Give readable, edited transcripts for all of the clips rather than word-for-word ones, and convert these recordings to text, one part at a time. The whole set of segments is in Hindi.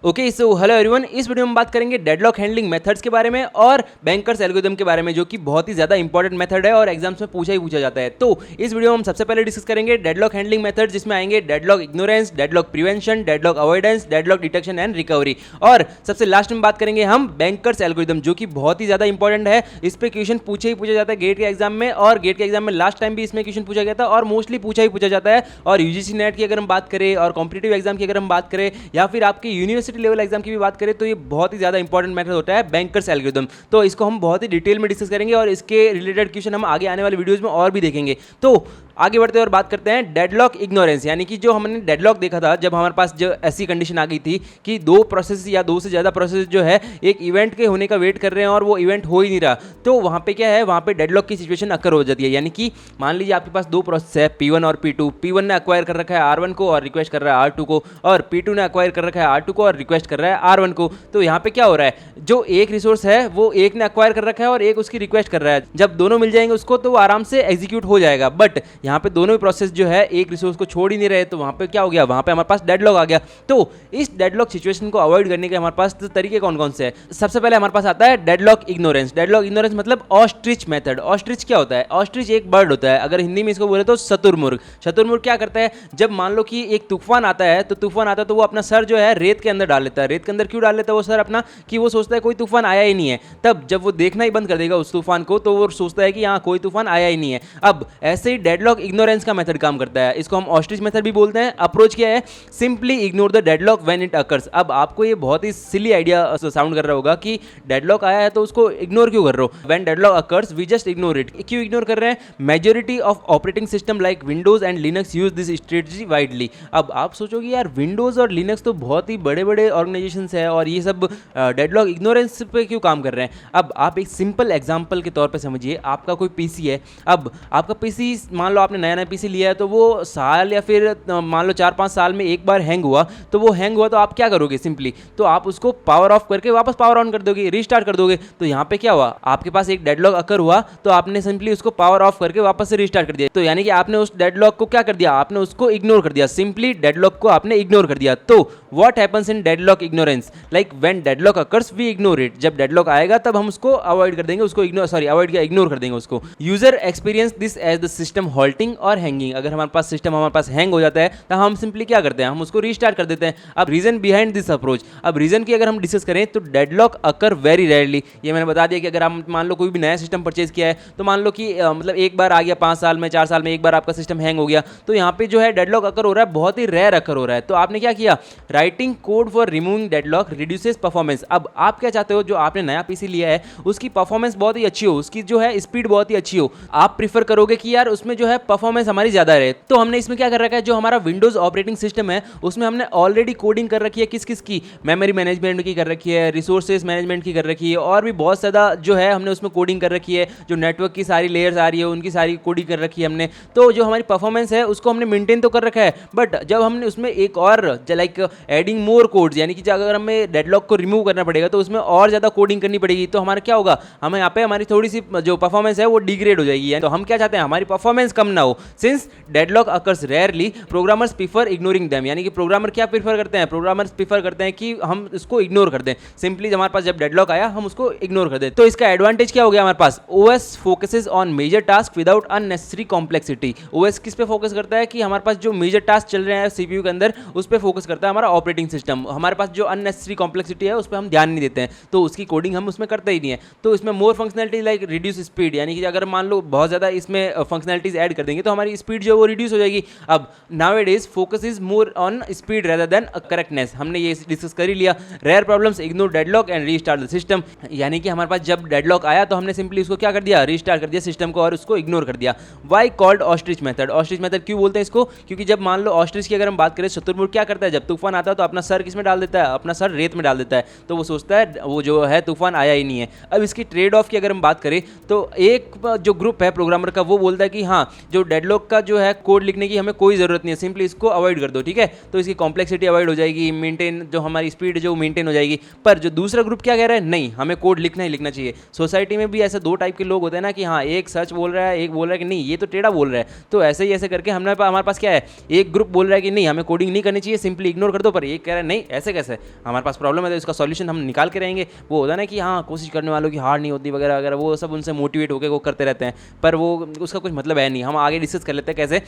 ओके सो हेलो एवरीवन, इस वीडियो में बात करेंगे डेडलॉक हैंडलिंग मेथड्स के बारे में और बैंकर्स एल्गोरिथम के बारे में, जो कि बहुत ही ज़्यादा इंपॉर्टेंट मेथड है और एग्जाम्स में पूछा ही पूछा जाता है। तो इस वीडियो में हम सबसे पहले डिस्कस करेंगे डेडलॉक हैंडलिंग मेथड, जिसमें आएंगे deadlock ignorance, deadlock prevention, deadlock avoidance, deadlock detection and recovery, और सबसे लास्ट में बात करेंगे हम बैंकर्स एल्गोरिथम, जो कि बहुत ही ज़्यादा इंपॉर्टेंट है। इस पर क्वेश्चन पूछा ही पूछा जाता है गेट के एग्जाम में, और गेट के एग्जाम में लास्ट टाइम भी इसमें क्वेश्चन पूछा गया था और मोस्टली पूछा ही पूछा जाता है। और यूजीसी नेट की अगर हम बात करें और कॉम्पिटिटिव एग्जाम की अगर हम बात करें या फिर आपकी यूनिवर्सिटी लेवल एग्जाम की भी बात करें, तो ये बहुत ही ज़्यादा इंपॉर्टेंट मेथड होता है बैंकर्स एल्गोरिथम। तो इसको हम बहुत ही डिटेल में डिस्कस करेंगे और इसके रिलेटेड क्वेश्चन हम आगे आने वाले वीडियोस में और भी देखेंगे। तो आगे बढ़ते हैं और बात करते हैं डेडलॉक इग्नोरेंस, यानी कि जो हमने डेडलॉक देखा था जब हमारे पास जो ऐसी कंडीशन आ गई थी कि दो प्रोसेस या दो से ज़्यादा प्रोसेस जो है एक इवेंट के होने का वेट कर रहे हैं और वो इवेंट हो ही नहीं रहा, तो वहाँ पे क्या है, वहाँ पे डेडलॉक की सिचुएशन अकर हो जाती है। यानी कि मान लीजिए आपके पास दो प्रोसेस है P1 और P2। P1 ने अक्वायर कर रखा है R1 को और रिक्वेस्ट कर रहा है R2 को, और P2 ने अक्वायर कर रखा है R2 को और रिक्वेस्ट कर रहा है R1 को। तो यहाँ पे क्या हो रहा है, जो एक रिसोर्स है वो एक ने अक्वायर कर रखा है और एक उसकी रिक्वेस्ट कर रहा है। जब दोनों मिल जाएंगे उसको तो वो आराम से एग्जीक्यूट हो जाएगा, बट यहाँ पे दोनों ही प्रोसेस जो है एक रिसोर्स को छोड़ ही नहीं रहे, तो वहां पे क्या हो गया, वहां पे हमारे पास डेडलॉक आ गया। तो इस डेडलॉक सिचुएशन को अवॉइड करने के हमारे पास तरीके कौन कौन से हैं? सबसे पहले हमारे पास आता है डेडलॉक इग्नोरेंस। डेडलॉक इग्नोरेंस मतलब ऑस्ट्रिच मेथड। ऑस्ट्रिच क्या होता है? ऑस्ट्रिच एक बर्ड होता है, अगर हिंदी में इसको बोले तो शतुरमुर्ग। शतुरमुर्ग क्या करता है, जब मान लो कि एक तूफान आता है, तो तूफान आता है तो वो अपना सर जो है रेत के अंदर डाल लेता है। रेत के अंदर क्यों डाल लेता है वो सर अपना, कि वो सोचता है कोई तूफान आया ही नहीं है। तब जब वो देखना ही बंद कर देगा उस तूफान को, तो वो सोचता है कि यहाँ कोई तूफान आया ही नहीं है। अब ऐसे ही डेडलॉक इग्नोरेंस का मेथड काम करता है, इसको हम ऑस्ट्रिच मेथड भी बोलते हैं। अप्रोच क्या है, simply ignore the deadlock when it occurs. अब आपको ये बहुत ही सिली आइडिया साउंड कर रहा होगा कि डेडलॉक आया है तो उसको इग्नोर क्यों कर रहे हो। When deadlock occurs we just ignore it. क्यों इग्नोर कर रहे हैं? Majority of operating system like Windows and Linux use this strategy widely. अब आप सोचोगे यार विंडोज और लिनक्स तो बहुत ही बड़े बड़े ऑर्गेनाइजेशन है और ये सब डेडलॉक इग्नोरेंस पे क्यों काम कर रहे हैं। अब आप एक सिंपल एग्जाम्पल के तौर पर समझिए, आपका कोई पीसी है। अब आपका पीसी मान लो आपने नया नया पीसी लिया है, तो वो साल या फिर मान लो 4-5 साल में एक बार हैंग हुआ, तो वो हैंग हुआ तो आप क्या करोगे, सिंपली तो आप उसको पावर ऑफ करके वापस पावर ऑन कर दोगे, रीस्टार्ट कर दोगे। तो यहाँ पे क्या हुआ, आपके पास एक डेडलॉक अकर हुआ तो आपने सिंपली उसको पावर ऑफ करके वापस से रीस्टार्ट कर दिया। तो यानी कि आपने उस डेडलॉक को क्या कर दिया, आपने उसको इग्नोर कर दिया। सिंपली डेडलॉक को आपने इग्नोर कर दिया। तो what happens in deadlock ignorance, like when deadlock occurs we ignore it. जब डेडलॉक आएगा तब हम उसको अवॉइड कर देंगे, उसको इग्नोर कर देंगे उसको। User experience this as the system halting और हैंगिंग। अगर हमारे पास सिस्टम हमारे पास हैंग हो जाता है तो हम सिंपली क्या करते हैं, हम उसको रीस्टार्ट कर देते हैं। अब रीजन बिहाइंड दिस अप्रोच, अब रीजन की अगर हम डिस्कस करें तो डेडलॉक अकर वेरी रेयरली। ये मैंने बता दिया कि अगर आप मान लो कोई भी नया सिस्टम परचेज किया है, तो मान लो कि मतलब एक बार आ गया 5 साल में 4 साल में एक बार आपका सिस्टम हैंग हो गया, तो यहाँ पे जो है डेडलॉक अकर हो रहा है, बहुत ही रेयर अकर हो रहा है। तो आपने क्या किया, writing code for removing deadlock reduces performance. अब आप क्या चाहते हो, जो आपने नया पीसी लिया है उसकी परफॉर्मेंस बहुत ही अच्छी हो, उसकी जो है स्पीड बहुत ही अच्छी हो। आप प्रीफर करोगे कि यार उसमें जो है परफॉर्मेंस हमारी ज्यादा रहे। तो हमने इसमें क्या कर रखा है, जो हमारा विंडोज ऑपरेटिंग सिस्टम है उसमें हमने ऑलरेडी कोडिंग कर रखी है, किस किस की, मेमोरी मैनेजमेंट की कर रखी है, रिसोर्सेज मैनेजमेंट की कर रखी है, और भी बहुत ज़्यादा जो है हमने उसमें कोडिंग कर रखी है। जो नेटवर्क की सारी लेयर्स आ रही है उनकी सारी कोडिंग कर रखी है हमने। तो जो हमारी परफॉर्मेंस है उसको हमने मेंटेन तो कर रखा है, बट जब हमने उसमें एक और लाइक एडिंग मोर कोड्स, यानी कि अगर हमें डेडलॉक को रिमूव करना पड़ेगा तो उसमें और ज़्यादा कोडिंग करनी पड़ेगी, तो हमारा क्या होगा, हमें यहाँ पे हमारी थोड़ी सी जो परफॉर्मेंस है वो डिग्रेड हो जाएगी। तो हम क्या चाहते हैं, हमारी परफॉर्मेंस कम ना हो। Since deadlock occurs rarely programmers prefer ignoring them, यानी कि प्रोग्रामर क्या प्रीफर करते हैं, प्रोग्रामर्स प्रीफर करते हैं कि हम इसको इग्नोर कर दें। सिंपली हमारे पास जब डेडलॉक आया हम उसको इग्नोर कर दें। तो इसका एडवांटेज क्या हो गया हमारे पास, OS focuses on major task without unnecessary complexity. OS किस पे फोकस करता है, कि हमारे पास जो मेजर टास्क चल रहे हैं सीपीयू के अंदर उस पे फोकस करता है हमारा ऑपरेटिंग सिस्टम। हमारे पास जो अननेसेसरी कॉम्प्लेक्सिटी है उस पर हम ध्यान नहीं देते हैं, तो उसकी कोडिंग हम उसमें करते ही नहीं है। तो इसमें मोर फंक्शनलिटी लाइक रिड्यूस स्पीड, यानी कि अगर मान लो बहुत ज़्यादा इसमें फंक्शनलिटीज ऐड कर देंगे तो हमारी स्पीड जो वो रिड्यूस हो जाएगी। अब nowadays focus is more on speed rather than correctness. हमने ये डिस्कस कर ही लिया। Rare problems ignore deadlock and restart the system, यानी कि हमारे पास जब डेडलॉक आया तो हमने सिंपली उसको क्या कर दिया, रीस्टार्ट कर दिया सिस्टम को और उसको इग्नोर कर दिया। Why called ostrich method. Ostrich method क्यों बोलते हैं इसको, क्योंकि जब मान लो ऑस्ट्रिच की अगर हम बात करें, शतुरमुर्ग क्या करता है, जब तूफान आता है तो अपना सर किस में डाल देता है, अपना सर रेत में डाल देता है, तो वो सोचता है वो जो है तूफान आया ही नहीं है। अब इसकी ट्रेड ऑफ की अगर हम बात करें तो एक जो ग्रुप है प्रोग्रामर का वो बोलता है कि हाँ जो डेडलॉक का जो है कोड लिखने की हमें कोई ज़रूरत नहीं है, सिंपली इसको अवॉइड कर दो, ठीक है। तो इसकी कॉम्प्लेक्सिटी अवॉइड हो जाएगी, मेंटेन जो हमारी स्पीड जो मेंटेन हो जाएगी। पर जो दूसरा ग्रुप क्या कह रहा है, नहीं हमें कोड लिखना ही लिखना चाहिए। सोसाइटी में भी ऐसे दो टाइप के लोग होते हैं ना कि हाँ एक सच बोल रहा है, एक बोल रहा है कि नहीं ये तो टेढ़ा बोल रहा है। तो ऐसे ही ऐसे करके हमारे पास क्या है, एक ग्रुप बोल रहा है कि नहीं हमें कोडिंग नहीं करनी चाहिए, सिंपली इग्नोर कर दो, पर एक कह रहा है नहीं ऐसे कैसे, हमारे पास प्रॉब्लम है तो इसका सॉल्यूशन हम निकाल के रहेंगे। वो होता है ना कि हाँ कोशिश करने वालों की हार नहीं होती वगैरह वगैरह, वो सब उनसे मोटिवेट होकर वो करते रहते हैं, पर वो उसका कुछ मतलब है नहीं। हम आगे डिस्कस कर लेते हैं कैसे।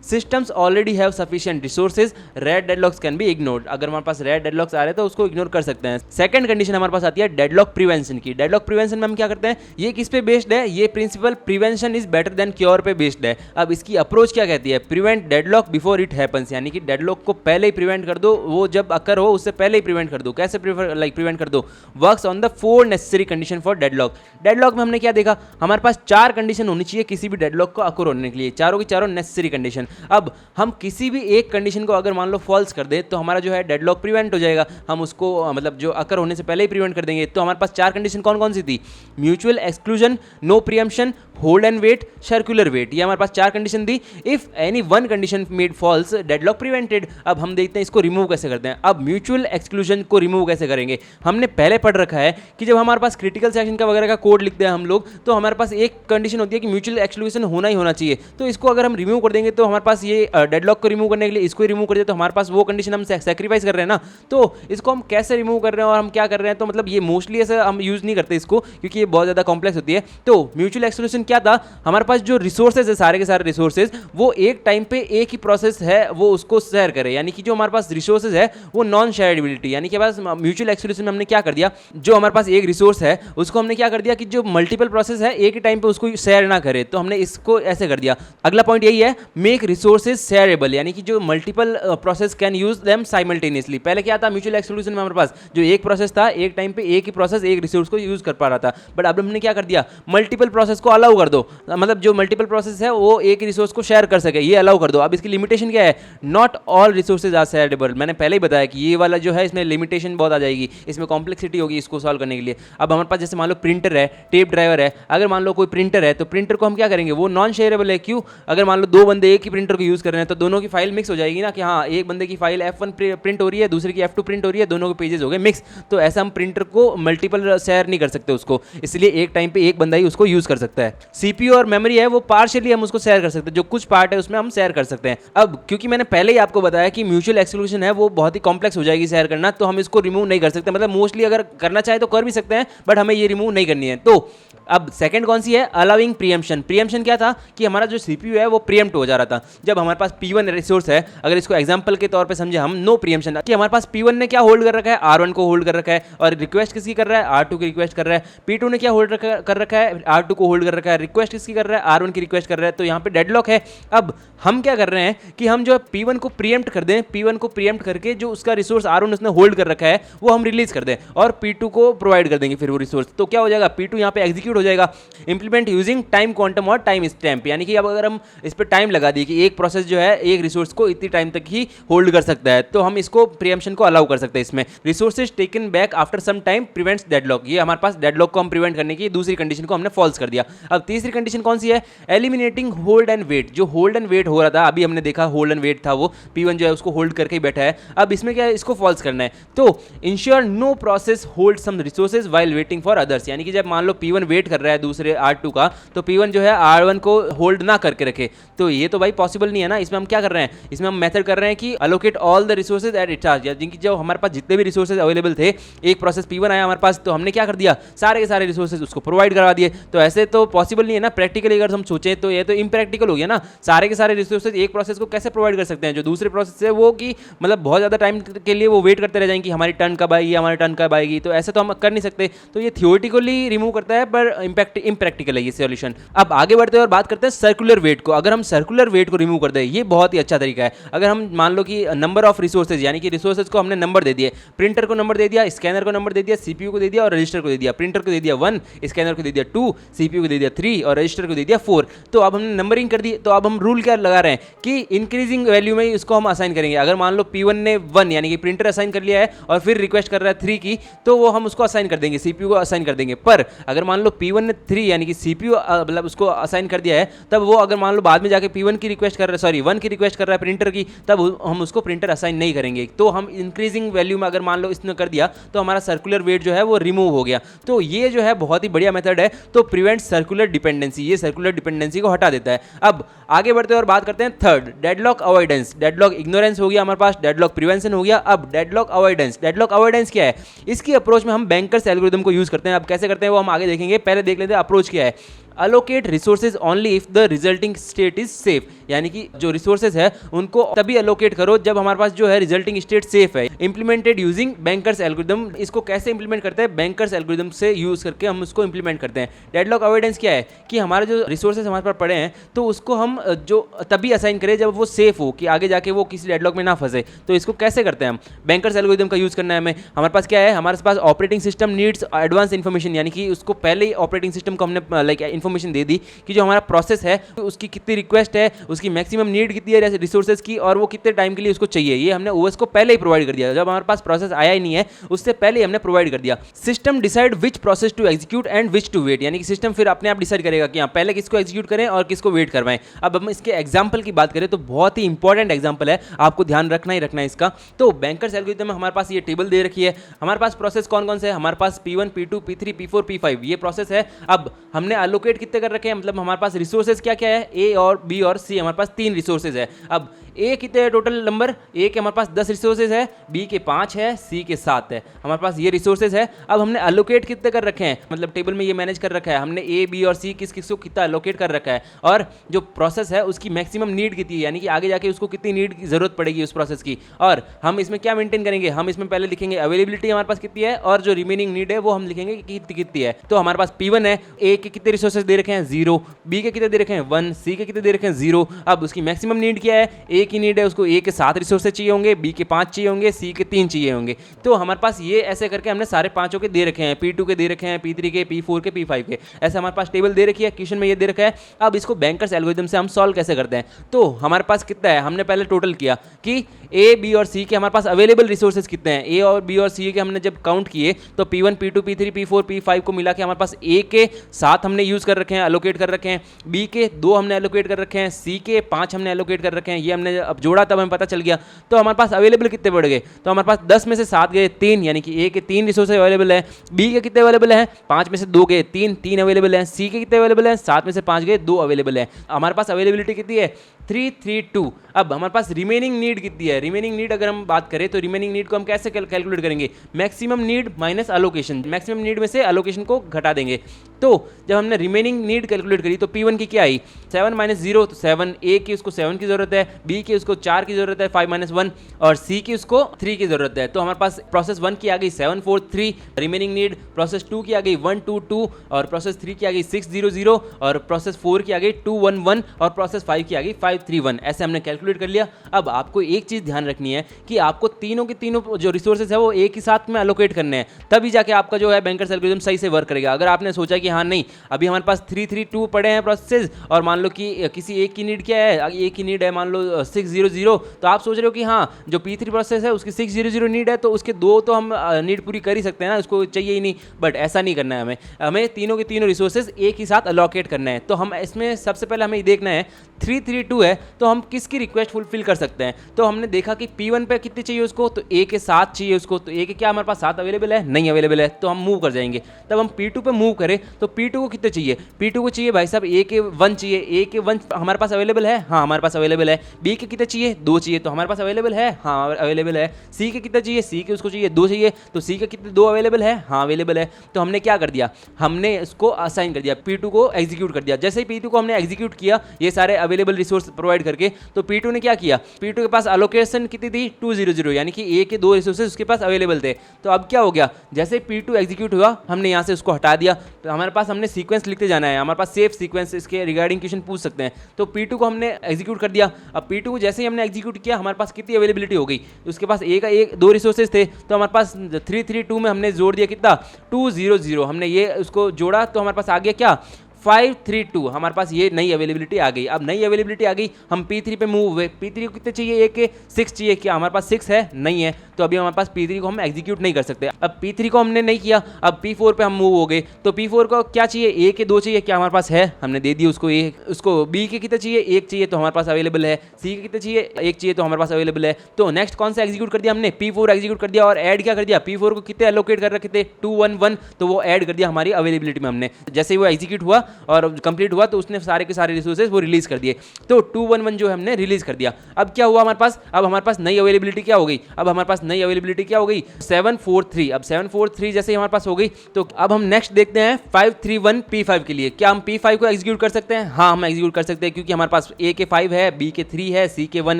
Systems already have sufficient resources, red deadlocks can be ignored. अगर हमारे पास रेड डेडलॉक्स आ रहे हैं तो उसको इग्नोर कर सकते हैं। सेकंड कंडीशन हमारे पास आती है डेडलॉक प्रिवेंशन की। डेडलॉक प्रिवेंशन में हम क्या करते हैं, ये किस पे बेस्ड है, ये principle prevention is better than cure पे बेस्ड है। अब इसकी अप्रोच क्या कहती है, prevent deadlock before it happens, यानी कि डेडलॉक को पहले ही प्रिवेंट कर दो, वो जब अकर हो उससे पहले ही प्रिवेंट कर दो। कैसे प्रिवेंट कर दो, works on the 4 necessary condition for deadlock. Deadlock में हमने क्या देखा, हमारे पास 4 कंडीशन होनी चाहिए किसी भी डेडलॉक को अकर होने के लिए, चारों की चारों नेसेसरी कंडीशन। अब हम किसी भी एक कंडीशन को अगर मान लो फॉल्स कर दे तो हमारा जो है डेडलॉक प्रिवेंट हो जाएगा, हम उसको मतलब जो अकर होने से पहले ही प्रिवेंट कर देंगे। तो हमारे पास 4 कंडीशन कौन कौन सी थी, mutual exclusion, no preemption, hold and wait, circular wait. ये हमारे पास 4 कंडीशन थी। If any one condition made false, deadlock prevented. अब हम देखते हैं इसको रिमूव कैसे करते हैं। अब म्यूचुअल एक्सक्लूजन को रिमूव कैसे करेंगे, हमने पहले पढ़ रखा है कि जब हमारे पास क्रिटिकल सेक्शन का वगैरह का कोड लिखते हैं हम लोग, तो हमारे पास एक कंडीशन होती है कि म्यूचुअल एक्सक्लूजन होना ही होना चाहिए। तो इसको अगर हम रिमूव कर देंगे तो हमारे पास ये डेडलॉक को रिमूव करने के लिए इसको रिमूव कर दे तो हमारे पास वो कंडीशन हम सैक्रिफाइस कर रहे हैं ना। तो इसको हम कैसे रिमूव कर रहे हैं और हम क्या कर रहे हैं, तो मतलब ये मोस्टली ऐसे हम यूज नहीं करते इसको, क्योंकि ये बहुत ज़्यादा कॉम्प्लेक्स होती है। तो म्यूचुअल एक्सक्लूजन क्या था, हमारे पास जो रिसोर्सेज है सारे के सारे रिसोर्सेज, वो एक टाइम पे एक ही प्रोसेस है वो उसको शेयर करे, यानी कि जो हमारे पास रिसोर्सेज है वो नॉन शेयरेबिलिटी, यानी कि बस म्यूचुअल एक्सक्लूजन में हमने क्या कर दिया, जो हमारे पास एक रिसोर्स है उसको हमने क्या कर दिया कि जो मल्टीपल प्रोसेस है एक ही टाइम पे उसको शेयर ना करे, तो हमने इसको ऐसे कर दिया। अगला पॉइंट यही है, मेक रिसोर्सेज शेयरेबल, यानी कि जो multiple process can use them simultaneously. पहले क्या था म्यूचुअल एक्सक्लूजन में हमारे पास जो एक प्रोसेस था एक टाइम पे एक ही प्रोसेस एक रिसोर्स को यूज कर पा रहा था, बट अब हमने क्या कर दिया, मल्टीपल प्रोसेस को अलाउ कर दो, मतलब जो मल्टीपल प्रोसेस है वो एक ही रिसोर्स को शेयर कर सके, ये अलाउ कर दो। अब इसकी लिमिटेशन क्या है, not all resources are shareable. मैंने पहले ही बताया कि ये वाला जो है इसमें लिमिटेशन बहुत आ जाएगी, इसमें कॉम्प्लेक्सिटी होगी इसको सॉल्व करने के लिए। अब हमारे पास जैसे मान लो प्रिंटर है, टेप ड्राइवर है, अगर मान लो कोई प्रिंटर है तो प्रिंटर को हम क्या करेंगे, वो नॉन शेयरेबल है। क्यों, अगर मान लो 2 बंदे एक ही प्रिंटर को यूज कर रहे हैं तो दोनों की फाइल मिक्स हो जाएगी ना, कि हाँ एक बंदे की फाइल F1 प्रिंट हो रही है, दूसरे की F2 प्रिंट हो रही है, दोनों के पेजेस हो गए मिक्स। तो ऐसा हम प्रिंटर को मल्टीपल शेयर नहीं कर सकते उसको, इसलिए एक टाइम पे एक बंदा ही उसको यूज कर सकता है। सीपीयू और मेमोरी है वो पार्शियली हम उसको शेयर कर सकते हैं, जो कुछ पार्ट है उसमें हम शेयर कर सकते हैं। अब क्योंकि मैंने पहले ही आपको बताया कि म्यूचुअल एक्सक्लूजन है वो बहुत ही कॉम्प्लेक्स हो जाएगी शेयर करना, तो हम इसको रिमूव नहीं कर सकते, मतलब मोस्टली अगर करना चाहे तो कर भी सकते हैं, बट हमें ये रिमूव नहीं करनी है। तो अब सेकंड कौन सी है, अलाउइंग प्रीएम्पशन। प्रीएम्पशन क्या था कि हमारा जो सीपीयू है वो प्रीएम्प्ट हो जा रहा था। जब हमारे पास P1 रिसोर्स है, अगर इसको एग्जांपल के तौर पे समझे हम, नो प्रीएम्पशन, कि हमारे पास P1 ने क्या होल्ड कर रखा है, R1 को होल्ड कर रखा है, और रिक्वेस्ट किसकी कर रहा है, R2 की रिक्वेस्ट कर रहा है। P2 ने क्या होल्ड कर रखा है, R2 को होल्ड कर रखा है, रिक्वेस्ट किसकी कर रहा है, R1 की रिक्वेस्ट कर रहा है। तो यहाँ पे डेडलॉक है। अब हम क्या कर रहे हैं कि हम जो P1 को प्रीएम्प्ट कर दें, P1 को प्रीएम्प्ट करके जो उसका रिसोर्स R1 उसने होल्ड कर रखा है वो हम रिलीज कर दें और P2 को प्रोवाइड कर देंगे फिर वो रिसोर्स। तो क्या हो जाएगा, P2 यहाँ पे एग्जीक्यूट हो जाएगा। इंप्लीमेंट यूजिंग टाइम क्वांटम और टाइम स्टैम्प, यानी कि अब अगर हम इस पर टाइम लगा दिए कि एक प्रोसेस जो है एक रिसोर्स को इतनी टाइम तक ही होल्ड कर सकता है, तो हम इसको प्रीएम्पशन को अलाउ कर सकते हैं। इसमें resources taken back after some time prevents deadlock, ये हमारे पास डेडलॉक को हम प्रिवेंट करने की दूसरी कंडीशन को हमने फॉल्स कर दिया। अब तीसरी कंडीशन कौन सी है, एलिमिनेटिंग होल्ड एंड वेट। जो होल्ड एंड वेट हो रहा था, अभी हमने देखा होल्ड एंड वेट था, वो P1 जो है उसको होल्ड करके ही बैठा है। अब इसमें क्या है, इसको फॉल्स करना है। तो ensure no process hold some resources while waiting for others, यानी कि जब मान लो P1 वेट कर रहा है दूसरे R2 का, तो P1 जो है R1 को होल्ड ना करके रखे, तो ये तो भाई पॉसिबल नहीं है ना। इसमें हम क्या कर रहे हैं, इसमें हम मेथड कर रहे हैं कि allocate all the resources at it charge, जिनकी जो हमारे पास जितने भी रिसोर्सेज अवेलेबल थे, एक प्रोसेस P1 आया हमारे पास, तो हमने क्या कर दिया, सारे के सारे रिसोर्सेज उसको प्रोवाइड करवा दिए। तो ऐसे तो पॉसिबल नहीं है ना, प्रैक्टिकली अगर हम सोचें तो ये तो इम्प्रैक्टिकल हो गया ना। सारे के सारे रिसोर्सेज एक प्रोसेस को कैसे प्रोवाइड कर सकते हैं, जो दूसरे प्रोसेस है वो कि मतलब बहुत ज़्यादा टाइम के लिए वो वेट करते रह जाएंगे कि हमारी टर्न कब आएगी, हमारी टर्न कब आएगी, तो ऐसे तो हम कर नहीं सकते। तो ये थियोरेटिकली रिमूव करता है, पर इम्प्रैक्टिकल है ये सॉल्यूशन। अब आगे बढ़ते हैं और बात करते हैं सर्कुलर वेट को। अगर हम सर्कुलर वेट को रिमूव कर दें, ये बहुत ही अच्छा तरीका है। अगर हम मान लो कि नंबर ऑफ रिसोर्सेज, यानी कि रिसोर्सेज को हमने नंबर दे दिए, प्रिंटर को नंबर दे दिया, स्कैनर को नंबर दे दिया, सीपीयू को दे दिया और रजिस्टर को दे दिया। प्रिंटर को दे दिया 1, स्कैनर को दे दिया 2, सीपीयू को दे दिया 3 और रजिस्टर को दे दिया 4। तो अब हमने नंबरिंग कर दी। तो अब हम रूल क्या लगा रहे हैं कि इंक्रीजिंग वैल्यू में इसको हम असाइन करेंगे। अगर मान लो P1 ने 1 यानी कि प्रिंटर असाइन कर लिया है और फिर रिक्वेस्ट कर रहा है 3 की, तो वो हम उसको असाइन कर देंगे, सीपीयू को असाइन कर देंगे। पर अगर मान लो P1 ने 3 यानी कि CPU मतलब उसको असाइन कर दिया है, तब वो अगर मान लो बाद में जाके P1 की रिक्वेस्ट कर रहा है, सॉरी 1 की रिक्वेस्ट कर रहा है प्रिंटर की, तब हम उसको प्रिंटर असाइन नहीं करेंगे। तो हम इंक्रीजिंग वैल्यू में अगर मान लो इसने कर दिया तो हमारा सर्कुलर वेट जो है वो रिमूव हो गया। तो ये जो है बहुत ही बढ़िया मेथड है, तो प्रिवेंट सर्कुलर डिपेंडेंसी, ये सर्कुलर डिपेंडेंसी को हटा देता है। अब आगे बढ़ते हैं और बात करते हैं third, deadlock avoidance. Deadlock ignorance हो गया हमारे पास, डेडलॉक प्रिवेंशन हो गया, अब डेडलॉक अवॉइडेंस। डेडलॉक अवॉइडेंस क्या है? इसकी अप्रोच में हम बैंकर्स एल्गोरिथम को यूज करते हैं। अब कैसे करते हैं वो हम आगे देखेंगे, पहले देख लेते हैं अप्रोच क्या है। Allocate resources only if the resulting state is safe, यानी कि जो रिसोर्सेज है उनको तभी अलोकेट करो जब हमारे पास जो है रिजल्टिंग स्टेट सेफ है। इंप्लीमेंटेड यूजिंग बैंकर्स एल्गोरिथम, इसको कैसे इंप्लीमेंट करते हैं? बैंकर्स एल्गोरिथम से यूज करके हम उसको इंप्लीमेंट करते हैं। डेडलॉक अवॉइडेंस क्या है कि हमारे जो रिसोर्सेज हमारे पास पड़े हैं तो उसको हम जो तभी असाइन करें जब वो सेफ हो, कि आगे जाके वो किसी डेडलॉक में ना फंसे। तो इसको कैसे करते हैं हम? बैंकर्स एल्गोरिथम का यूज करना है हमें। हमारे पास क्या है? हमारे पास operating system needs advance information, यानी कि उसको पहले ही ऑपरेटिंग सिस्टम को हमने लाइक इन्फॉर्मेशन दे दी कि जो हमारा प्रोसेस है उसकी कितनी रिक्वेस्ट है, उसकी मैक्सिमम नीड कितनी है रिसोर्सेज की, और वो कितने टाइम के लिए उसको चाहिए, ये हमने ओएस को पहले ही प्रोवाइड कर दिया। जब हमारे पास प्रोसेस आया ही नहीं है उससे पहले ही हमने प्रोवाइड कर दिया। System decide which process to execute and which to wait, यानी कि सिस्टम फिर अपने आप डिसाइड करेगा कि हाँ पहले किसको एग्जीक्यूट करें और किसको वेट करवाएं। अब हम इसके एग्जाम्पल की बात करें तो बहुत ही इंपॉर्टेंट एग्जाम्पल है, आपको ध्यान रखना ही रखना है इसका। तो बैंकर्स एल्गोरिथम में हमारे पास ये टेबल दे रखी है, हमारे पास प्रोसेस कौन कौन से है? हमारे पास P1 P2 P3 P4 P5 ये प्रोसेस है। अब हमने अलोकेट कितने कर रखे हैं, मतलब हमारे पास रिसोर्सेज क्या क्या है? A और B और C, हमारे पास 3 रिसोर्सेज है। अब A कितने टोटल नंबर? A के हमारे पास 10 रिसोर्सेज है, B के 5 है, C के 7 है, हमारे पास ये रिसोर्सेज है। अब हमने अलोकेट कितने कर रखे हैं, मतलब टेबल में ये मैनेज कर रखा है हमने A B और C किस किस को कितना अलोकेट कर रखा है, और जो प्रोसेस है उसकी मैक्सिमम नीड कितनी है, यानी कि आगे जाके उसको कितनी नीड की जरूरत पड़ेगी उस प्रोसेस की। और हम इसमें क्या मेंटेन करेंगे? हम इसमें पहले लिखेंगे अवेलेबिलिटी हमारे पास कितनी है, और जो रिमेनिंग नीड है वो हम लिखेंगे कि कितनी है। तो हमारे पास P1 है, A के कितने रिसोर्सेज दे रखे हैं? 0, B के कितने दे रखे हैं? 1, C के कितने दे रखे हैं? 0। अब उसकी मैक्सिमम नीड क्या है? A की नीड है उसको A के 7 रिसोर्सेज चाहिए होंगे, B के 5 चाहिए होंगे, C के 3 चाहिए होंगे। तो हमारे पास ये ऐसे करके हमने सारे पांचों के दे रखे हैं, P2 के दे रखे हैं, P3 के, P4 के, P5 के, ऐसे हमारे पास टेबल दे रखी है, क्वेश्चन में ये दे रखा है। अब इसको बैंकर्स एल्गोरिथम से हम सॉल्व कैसे करते हैं? तो हमारे पास कितना है, हमने पहले टोटल किया कि A B और C के हमारे पास अवेलेबल रिसोर्सेज कितने हैं। A और B और C के हमने जब काउंट किए तो P1 P2 P3 P4 P5 को मिला के हमारे पास A के 7 हमने यूज कर रखे हैं, अलोकेट कर रखे हैं, B के 2 हमने एलोकेट कर रखे हैं, C के 5 हमने एलोकेट कर रखे हैं। ये हमने अब जोड़ा तब हमें पता चल गया। तो हमारे पास अवेलेबल कितने बढ़ गए? तो हमारे पास 10 में से 7 गए 3, यानी कि A के 3 रिसोर्सेज अवेलेबल है, B के कितने अवेलेबल हैं? 5 में से 2 गए 3 अवेलेबल हैं, C के कितने अवेलेबल हैं? 7 में से 5 गए 2 अवेलेबल हैं। हमारे पास अवेलेबिलिटी कितनी है? 3 3 2। अब हमारे पास रिमेनिंग नीड कितनी है? रिमेनिंग नीड अगर हम बात करें तो रिमेनिंग नीड को हम कैसे कैलकुलेट करेंगे? Maximum need minus allocation, maximum need में से अलोकेशन को घटा देंगे। तो जब हमने रिमेनिंग नीड कैलकुलेट करी तो P1 की क्या आई? 7 - 0 तो 7, A की उसको 7 की जरूरत है, B की उसको 4 की जरूरत है 5 - 1, और C की उसको 3 की जरूरत है। तो हमारे पास प्रोसेस 1 की आ गई 7 4 3 रिमेनिंग नीड, प्रोसेस 2 की आ गई 1 2 2, और प्रोसेस 3 की आ गई 6 0 0, और प्रोसेस 4 की आ गई 2 1 1, और प्रोसेस 5 की आ गई 5 3 1। ऐसे हमने कैलकुलेट कर लिया। अब आपको एक चीज ध्यान रखनी है कि आपको तीनों के तीनों जो रिसोर्सेज है वो एक ही साथ में अलोकेट करने हैं, तभी जाके आपका जो है बैंकर्स एल्गोरिथम सही से वर्क करेगा। अगर आपने सोचा कि हाँ नहीं अभी हमारे पास 3 3 2 पड़े हैं प्रोसेस, और मान लो कि किसी एक की नीड क्या है, एक की नीड है मान लो 6 0 0, तो आप सोच रहे हो कि हाँ जो P3 प्रोसेस है उसकी 6 0 0 नीड है तो उसके 2 तो हम नीड पूरी कर ही सकते हैं ना, उसको चाहिए ही नहीं। बट ऐसा नहीं करना है, हमें तीनों के तीनों रिसोर्सेज एक ही साथ अलोकेट करना है। तो हम इसमें सबसे पहले हमें देखना है 3 3 2 है तो हम किसकी रिक्वेस्ट फुलफिल कर सकते हैं। तो हमने देखा कि P1 पे कितने चाहिए उसको, तो A के 7 चाहिए उसको, तो A के क्या हमारे पास 7 अवेलेबल है? नहीं अवेलेबल है, तो हम मूव कर जाएंगे। तब हम P2 पे मूव करें तो P2 को कितने चाहिए? P2 को चाहिए भाई साहब A के 1 चाहिए, A के 1 हमारे पास अवेलेबल है, हाँ हमारे पास अवेलेबल है। B के कितने चाहिए? 2 चाहिए, तो हमारे पास अवेलेबल है, हाँ अवेलेबल है। C के कितने चाहिए? C के उसको चाहिए 2 चाहिए, तो C के कितने 2 अवेलेबल है, हाँ अवेलेबल है। तो हमने क्या कर दिया, हमने इसको असाइन कर दिया, P2 को एग्जीक्यूट कर दिया। जैसे ही P2 को हमने एग्जीक्यूट किया ये सारे अवेलेबल रिसोर्स प्रोवाइड करके, तो P2 ने क्या किया, P2 के पास अलोकेशन कितनी थी? 2 0 0, यानी कि A के 2 रिसोर्सेज उसके पास अवेलेबल थे। तो अब क्या हो गया, जैसे P2 एग्जीक्यूट हुआ हमने यहाँ से उसको हटा दिया, तो हमारे पास हमने सीक्वेंस लिखते जाना है, हमारे पास सेफ सीक्वेंस इसके रिगार्डिंग क्वेश्चन पूछ सकते हैं। तो P2 को हमने एग्जीक्यूट कर दिया। अब P2 को जैसे ही हमने एग्जीक्यूट किया हमारे पास कितनी अवेलेबिलिटी हो गई, उसके पास A का 2 रिसोर्सेज थे, तो हमारे पास 3 3 2 में हमने जोड़ दिया कितना 2 0 0, हमने ये उसको जोड़ा तो हमारे पास आ गया क्या 532 हमारे पास ये नई अवेलेबिलिटी आ गई। अब नई अवेलेबिलिटी आ गई, हम P3 पे मूव हुए। P3 को कितने चाहिए, ए के 6 चाहिए। क्या हमारे पास 6 है? नहीं है, तो अभी हमारे पास P3 को हम एग्जीक्यूट नहीं कर सकते। अब P3 को हमने नहीं किया, अब P4 पे हम मूव हो गए, तो P4 को क्या चाहिए, ए के 2 चाहिए। क्या हमारे पास है? हमने दे दिया उसको ए। उसको B के कितने चाहिए, 1 चाहिए, तो हमारे पास अवेलेबल है। C के कितने चाहिए, 1 चाहिए, तो हमारे पास अवेलेबल है। तो नेक्स्ट कौन सा एग्जीक्यूट कर दिया हमने, P4 एग्जीक्यूट कर दिया और ऐड क्या कर दिया, P4 को कितने एलोकेट कर रखे थे, 211, तो वो ऐड कर दिया हमारी अवेलेबिलिटी में हमने। जैसे ही वो एग्जीक्यूट हुआ और कंप्लीट हुआ तो उसने सारे के सारे रिसोर्सेज वो रिलीज कर दिए, तो 211 जो है हमने रिलीज कर दिया। अब क्या हुआ हमारे पास, अब हमारे पास नई अवेलेबिलिटी क्या हो गई, अब हमारे पास नई अवेलेबिलिटी क्या हो गई, 743। अब 743 जैसे ही हमारे पास हो गई, तो अब हम नेक्स्ट देखते हैं 531 P5 के लिए। क्या हम P5 को एग्जीक्यूट कर सकते हैं? हाँ, हम एग्जीक्यूट कर सकते हैं, क्योंकि हमारे पास A के 5 है, B के 3 है, C के 1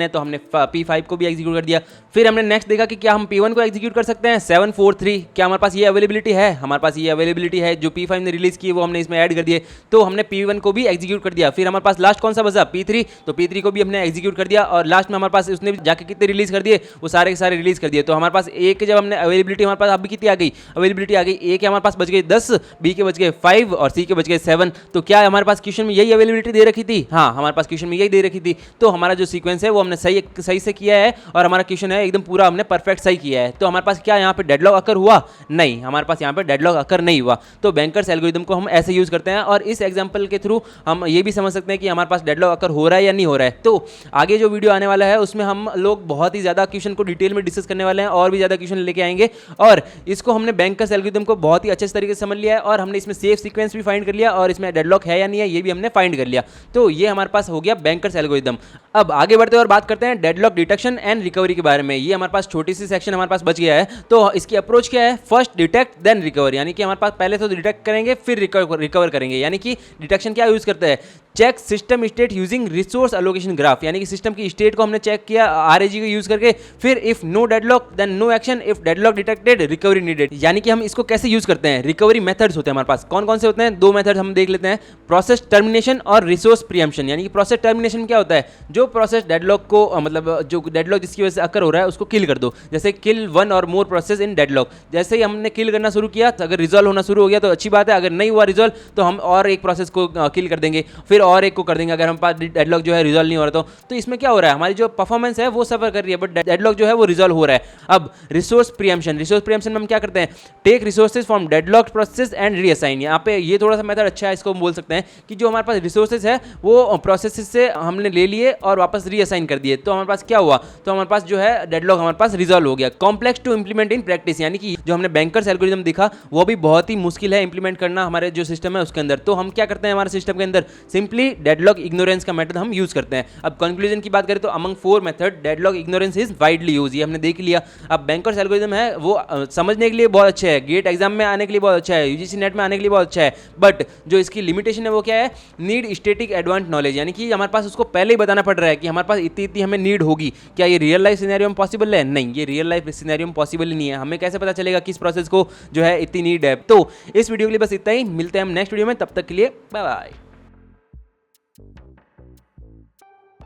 है, तो हमने P5 को भी एग्जीक्यूट कर दिया। फिर हमने नेक्स्ट देखा कि क्या हम P1 को एग्जीक्यूट कर सकते हैं, 743। क्या हमारे पास ये अवेलेबिलिटी है? हमारे पास ये अवेलेबिलिटी है, जो P5 ने रिलीज की वो हमने इसमें ऐड कर दिए, तो हमने P1 को भी एग्जीक्यूट कर दिया। फिर हमारे पास लास्ट कौन सा बचा, P3, तो P3 को भी हमने एग्जीक्यूट कर दिया और लास्ट में हमारे पास उसने जाके कितने रिलीज कर दिए, वो सारे के सारे रिलीज कर दिए। तो हमारे पास ए के जब हमने अवेलेबिलिटी हमारे पास अभी कितनी आ गई, अवेलेबिलिटी आ गई, ए के हमारे पास बच गए 10, बी के बच गए 5 और सी के बच गए 7। तो क्या हमारे पास क्वेश्चन में यही अवेलेबिलिटी दे रखी थी? हाँ, हमारे पास क्वेश्चन में यही दे रखी थी। तो हमारा जो सीक्वेंस है वो हमने सही से किया है और हमारा क्वेश्चन है एकदम पूरा हमने परफेक्ट सही किया है। तो हमारे पास क्या यहाँ पे डेडलॉक अकर हुआ? नहीं, हमारे पास यहाँ पे डेडलॉक अकर नहीं हुआ। तो बैंकर्स एल्गोरिथम को हम ऐसे यूज करते हैं और इस एग्जांपल के थ्रू हम ये भी समझ सकते हैं कि हमारे पास डेडलॉक अकर हो रहा है या नहीं हो रहा है। तो आगे जो वीडियो आने वाला है उसमें हम लोग बहुत ही ज़्यादा क्वेश्चन को डिटेल में डिस्कस करने वाले हैं और भी ज़्यादा क्वेश्चन लेके आएंगे। और इसको हमने बैंकर्स एल्गोरिथम को बहुत ही अच्छे तरीके से समझ लिया है और हमने इसमें सेफ सीक्वेंस भी फाइंड कर लिया और इसमें डेडलॉक है या नहीं है ये भी हमने फाइंड कर लिया। तो ये हमारे पास हो गया बैंकर्स एल्गोरिथम। अब आगे बढ़ते और बात करते हैं डेडलॉक डिटेक्शन एंड रिकवरी के बारे में। ये हमारे पास छोटी सी सेक्शन हमारे पास बच गया है। तो इसकी अप्रोच क्या है, फर्स्ट डिटेक्ट देन रिकवर, यानी कि हमारे पास पहले तो डिटेक्ट करेंगे फिर रिकवर करेंगे। यानी कि डिटेक्शन क्या यूज करते हैं, check system state using resource allocation graph, यानी कि सिस्टम की स्टेट को हमने चेक किया आरएजी को यूज करके। फिर if no deadlock then no action, if deadlock detected recovery needed. यानी कि हम इसको कैसे यूज करते हैं, रिकवरी मेथड्स होते हैं हमारे पास। कौन कौन से होते हैं, दो मेथड हम देख लेते हैं, प्रोसेस टर्मिनेशन और रिसोर्स प्रीएम्पशन। यानी कि प्रोसेस टर्मिनेशन क्या होता है, जो प्रोसेस डेडलॉक को मतलब जो डेडलॉक जिसकी वजह से अकर हो रहा है उसको किल कर दो। जैसे किल वन और मोर प्रोसेस इन डेडलॉक। जैसे ही हमने किल करना शुरू किया, अगर रिजॉल्व होना शुरू हो गया तो अच्छी बात है, अगर नहीं हुआ रिजॉल्व तो हम और एक प्रोसेस को किल कर देंगे, फिर और एक को कर देंगे। अगर हम पास डेडलॉक जो है रिजॉल्व नहीं हो रहा तो इसमें क्या हो रहा है, हमारी जो परफॉर्मेंस है वो सफर कर रही है, बट डेडलॉक जो है वो रिजॉल्व हो रहा है। अब रिसोर्स प्रीएम्पशन, रिसोर्स प्रीएम्पशन में हम क्या करते हैं, take resources from deadlock process and reassign. यहाँ पे ये थोड़ा सा मेथड अच्छा है, इसको हम बोल सकते हैं कि जो हमारे पास रिसोर्सेज है वो प्रोसेस से हमने ले लिए और वापस रीअसाइन कर दिए। तो हमारे पास क्या हुआ, तो हमारे पास जो है डेडलॉक हमारे पास रिजॉल्व हो गया। Complex to implement in practice, यानी कि जो हमने बैंकर्स एल्गोरिथम दिखा वो भी बहुत ही मुश्किल है इंप्लीमेंट करना हमारे जो सिस्टम है उसके अंदर। तो हम क्या करते हैं हमारे सिस्टम के अंदर, सिंपली डेडलॉक इग्नोरेंस का मेथड हम यूज करते हैं। अब कंक्लूजन की बात करें तो among 4 method deadlock ignorance is widely use, ये हमने देख लिया। अब बैंकर्स एल्गोरिथम है वो समझने के लिए बहुत अच्छा है, गेट एग्जाम में आने के लिए बहुत अच्छा है, यूजीसी नेट में आने के लिए बहुत अच्छा है, बट जो इसकी लिमिटेशन है वो क्या है, नीड स्टैटिक एडवांस नॉलेज। यानी कि हमारे पास उसको पहले ही बताना पड़ रहा है कि हमारे पास इतनी इतनी हमें नीड होगी। क्या ये रियल लाइफ सिनेरियो में पॉसिबल है? नहीं, ये रियल लाइफ सिनेरियो में पॉसिबल ही नहीं है। हमें कैसे पता चलेगा किस प्रोसेस को जो है इतनी नीड है। तो इस वीडियो के लिए बस इतना ही, मिलते हैं हम नेक्स्ट वीडियो में, तब तक के लिए बाय बाय।